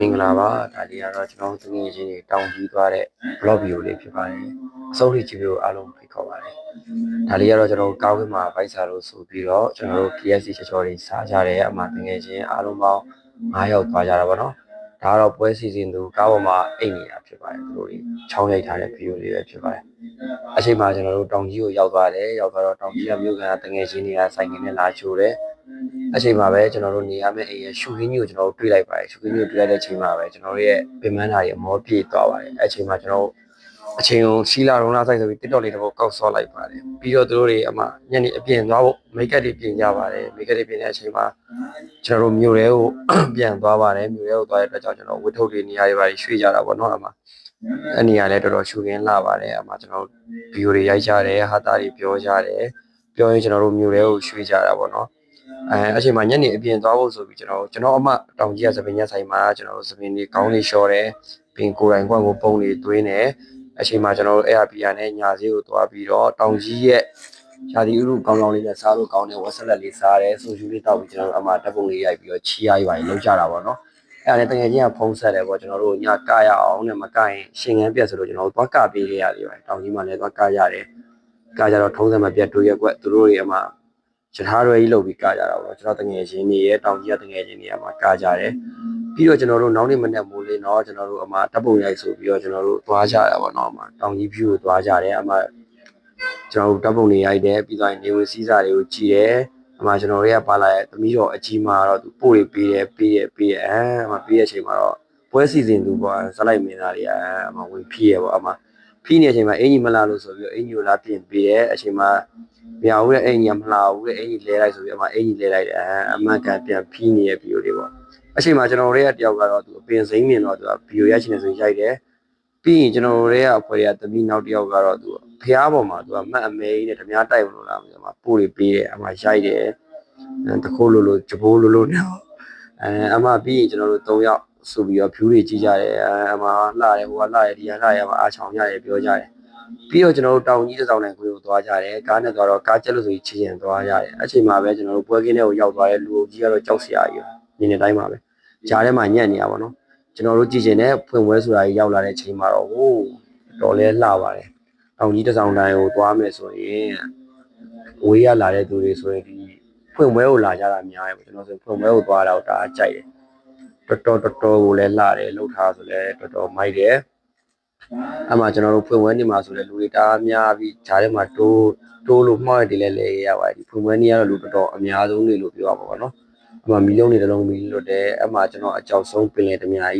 မင်္ဂလာပါဒါလေးကတော့ကျွန်တော်တို့ငွေချင်းတွေတောင်းပြီးသွားတဲ့ blog video လေးဖြစ်ပါတယ်အဆုံးထိကြည့်ပြီးအားလုံးဖိတ်ခေါ်ပါတယ်ဒါလေးကတော့ကျွန်တော်ကားဝင်းမှာဗိုက်စာလို့ဆိုပြီးတော့ကျွန်တော်တို့ KFC ချော်တွေစားကြတယ်အမှငွေချင်းအားလုံးပေါင်း9ယောက်သွားကြတာပေါ့နော်ဒါကတော့ပွဲစီစဉ်သူကားပေါ်မှာအိတ်နေတာဖြစ်ပါတယ်သူတို့တွေချောင်းရိုက်ထားတဲ့ video လေးပဲဖြစ်ပါတယ်အချိန်မှာကျွန်တော်တို့တောင်ကြီးကိုရောက်သွားတယ်ရောက်သွားတော့တောင်ကြီးကမြို့ကန်ကတငယ်ချင်းတွေကဆိုင်ကင်းနဲ့လာချိုးတယ်အချိန်မှာပဲကျွန်တော်တို့နေရမယ့်အိမ်ရဲ့ရှူခင်းကြီးကိုကျွန်တော်တို့တွေးလိုက်ပါတယ်ရှူခင်းကြီးကိုတွေးလိုက်တဲ့အချိန်မှာပဲကျွန်တော်တို့ရဲ့ပင်မနာတွေအမောပြေသွားပါတယ်အချိန်မှာကျွန်တော်အချိန်ကိုစီလာရုံးလာဆိုင်ဆိုပြီး TikTok လေးတစ်ပုတ်ကောက်ဆော့လိုက်ပါတယ်ပြီးတော့သူတို့တွေအမှညနေအပြင်သွားဖို့မိတ်ကပ်တွေပြင်ကြပါတယ်မိတ်ကပ်တွေပြင်တဲ့အချိန်မှာကျွန်တော်တို့မြို့ထဲကိုပြန်သွားပါတယ်မြို့ထဲကိုသွားတဲ့အတွက်ကြောင့်ကျွန်တော်ဝတ်ထုတ်တွေနေရာတွေပါရွှေ့ကြတာပေါ့နော်အမှအဲ့နေရာလည်းတော်တော်ရှူခင်းလာပါတယ်အမှကျွန်တော်ဗီဒီယိုတွေရိုက်ကြတယ်ဟာတာတွေပြောကြတယ်ပြောရင်ကျွန်တော်တို့မြို့ထဲကိုရွှေ့ကြတာပေါ့နော်အချိန်မှာညနေအပြင်သွားဖို့ဆိုပြီးကျွန်တော်အမတောင်ကြီးကသပင်ညက်ဆိုင်မှာကျွန်တော်တို့သပင်တွေကောင်းလေးလျှော်တယ်ပင်ကိုယ်တိုင်ကွက်ကိုပုံတွေသွင်းတယ်အချိန်မှာကျွန်တော်တို့အဲ့အပီယာနဲ့ညာစည်းကိုသွားပြီးတော့တောင်ကြီးရဲ့ရှာဒီဥရုကောင်းကောင်းလေးနဲ့စားလို့ကောင်းတဲ့ဝက်ဆက်လက်လေးစားတယ်ဆူရှူလေးတောက်ပြီးကျွန်တော်တို့အမဓာတ်ပုံလေးရိုက်ပြီးတော့ချီရိုက်ပါလောက်ကြတာပေါ့နော်အဲ့ဒါနဲ့တကယ်ချင်းကဖုံးဆက်တယ်ပေါ့ကျွန်တော်တို့ညကရအောင်နဲ့မကရင်ရှင်ငန်းပြက်ဆိုလို့ကျွန်တော်တို့သွားကပေးခဲ့ရတယ်ပဲတောင်ကြီးမှာလည်းသွားကရတယ်ကကြတော့ထုံးစံမပြတ်တွေးရက်ကွက်သူတို့တွေအမရထားရွယ်ကြီးလုပ်ပြီးကကြတာပေါ့ကျွန်တော်တငယ်ချင်းတွေရဲ့တောင်ကြီးကတငယ်ချင်းတွေကမှကကြတယ်ပြီးတော့ကျွန်တော်တို့နောက်နေ့မနေ့မိုးလေးတော့ကျွန်တော်တို့အမတပ်ပုံရိုက်ဆိုပြီးတော့ကျွန်တော်တို့သွားကြတာပေါ့နော်အမတောင်ကြီး view ကိုသွားကြတယ်အမကျွန်တော်တို့တပ်ပုံတွေရိုက်တယ်ပြီးတော့နေဝင်စည်းစာတွေကိုကြည့်တယ်အမကျွန်တော်တို့ကပါလာရဲ့သမီးတော်အကြီးမာတော့သူပို့တွေပေးတယ်အမပေးတဲ့အချိန်မှာတော့ပွဲစီစဉ်သူပေါ့ဇက်လိုက်မင်းသားတွေအမဝင်ဖြီးရပေါ့အမဖြီးနေတဲ့အချိန်မှာအင်ကြီးမလာလို့ဆိုပြီးတော့အင်ကြီးကိုလာပြင်ပေးတယ်အချိန်မှာမရဘူးတဲ့အင်ကြီးမလာဘူးတဲ့အင်ကြီးလဲလိုက်ဆိုပြီးအမအင်ကြီးလဲလိုက်တယ်အမကန်ပြန်ဖြီးနေတဲ့ဗီဒီယိုလေးပေါ့အချိန်မှာကျွန်တော်တို့ရဲ့တယောက်ကတော့သူအပင်စိမ့်မြင်တော့သူကဗီဒီယိုရိုက်ချင်တယ်ဆိုရင်ရိုက်တယ်ပြီးရင်ကျွန်တော်တို့ရဲ့အဖွဲ့တွေကတမီးနောက်တယောက်ကတော့သူဖျားပေါ်မှာသူကမတ်အမဲကြီးနဲ့ဓမြတိုက်မလို့လားဆိုတော့ပို့တွေပေးတယ်အမရိုက်တယ်တခိုးလိုကြဘိုးလိုနဲ့အမပြီးရင်ကျွန်တော်တို့3ယောက်ဆိုပြီးတော့ view တွေကြည့်ကြတယ်အမလှတယ်ဟိုကလှတယ်ဒီကလှတယ်အမအားချောင်ရတယ်ပြောကြတယ်ပြီးတော့ကျွန်တော်တို့တောင်ကြီးတစ်စောင်းနဲ့ကိုယ်ကိုသွားကြတယ်ကားနဲ့သွားတော့ကားကျက်လို့ဆိုပြီးချီရင်သွားကြတယ်အချိန်မှာပဲကျွန်တော်တို့ပွဲကင်းထဲကိုရောက်သွားတဲ့လူကြီးကတော့ကြောက်စရာကြီးနေနေတိုင်းမှာပဲဂျားထဲမှာညံ့နေရပါတော့ကျွန်တော်တို့ကြည့်ချင်တဲ့ဖွင့်ပွဲဆိုတာကြီးရောက်လာတဲ့အချိန်မှာတော့ဟိုးတော်လဲလှပါတယ်တောင်ကြီးတစ်စောင်းတိုင်းကိုသွားမယ်ဆိုရင်ဝေးရလာတဲ့သူတွေဆိုရင်ဒီဖွင့်ပွဲကိုလာကြတာများတယ်ကျွန်တော်ဆိုဖွင့်ပွဲကိုသွားတော့ဒါကြိုက်တယ်တော်ကိုလည်းလှတယ်လှုပ်ထားဆိုလည်းတော်မိုက်တယ်အမှကျွန်တော်တို့ဖွင့်ပွဲနေမှာဆိုလည်းလူတွေတအားများပြီးဂျားထဲမှာတိုးလို့မှောက်ရည်လဲရပါတယ်ဒီဖွင့်ပွဲနေရတော့လူတော်အများဆုံးနေလို့ပြောရပါဘောနော်အမှမီလုံးနေတလုံးမီလွတ်တယ်အမှကျွန်တော်အကြောက်ဆုံးပင်လေတများ